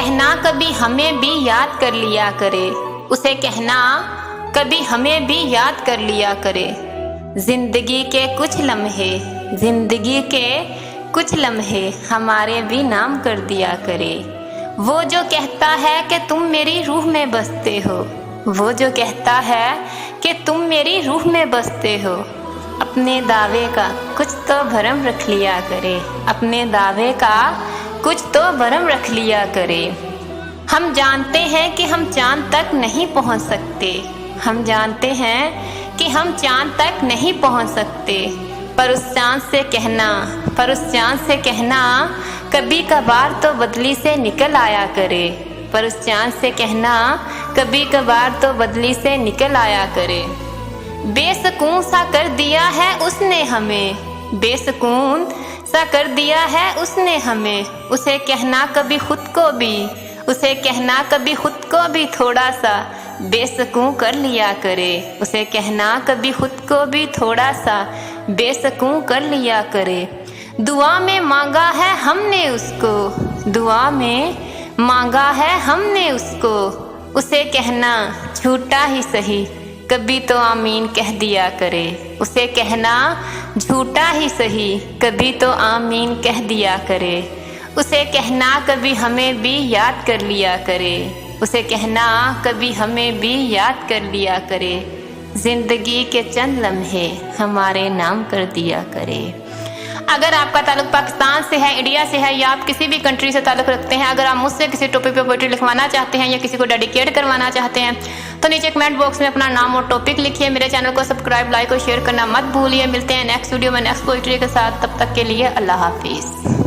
कहना कभी हमें भी याद कर लिया करे, उसे कहना कभी हमें भी याद कर लिया करे। जिंदगी के कुछ लम्हे, जिंदगी के कुछ लम्हे हमारे भी नाम कर दिया करे। वो जो कहता है कि तुम मेरी रूह में बसते हो, वो जो कहता है कि तुम मेरी रूह में बसते हो। अपने दावे का कुछ तो भरम रख लिया करे, अपने दावे का कुछ तो भरम रख लिया करे। हम जानते हैं कि हम चांद तक नहीं पहुंच सकते, हम जानते हैं कि हम चांद तक नहीं पहुंच सकते, पर उस चांद से कहना, पर उस चांद से कहना कभी कभार तो बदली से निकल आया करे। पर उस चांद से कहना कभी कभार तो बदली से निकल आया करे। बेसुकून सा कर दिया है उसने हमें, बेसुकून सा कर दिया है उसने हमें। उसे कहना कभी खुद को भी, उसे कहना कभी खुद को भी थोड़ा सा बेसुकून कर लिया करे। उसे कहना कभी खुद को भी थोड़ा सा बेसुकून कर लिया करे। दुआ में मांगा है हमने उसको, दुआ में मांगा है हमने उसको। उसे कहना झूठा ही सही कभी तो आमीन कह दिया करे। उसे कहना झूठा ही सही कभी तो आमीन कह दिया करे। उसे कहना कभी हमें भी याद कर लिया करे, उसे कहना कभी हमें भी याद कर लिया करे। जिंदगी के चंद लम्हे हमारे नाम कर दिया करे। अगर आपका ताल्लुक पाकिस्तान से है, इंडिया से है, या आप किसी भी कंट्री से ताल्लुक रखते हैं, अगर आप मुझसे किसी टॉपिक पे पोएट्री लिखवाना चाहते हैं या किसी को डेडिकेट करवाना चाहते हैं तो नीचे कमेंट बॉक्स में अपना नाम और टॉपिक लिखिए। मेरे चैनल को सब्सक्राइब, लाइक और शेयर करना मत भूलिए। मिलते हैं नेक्स्ट वीडियो में नेक्स्ट पोएट्री के साथ। तब तक के लिए अल्लाह हाफिज़।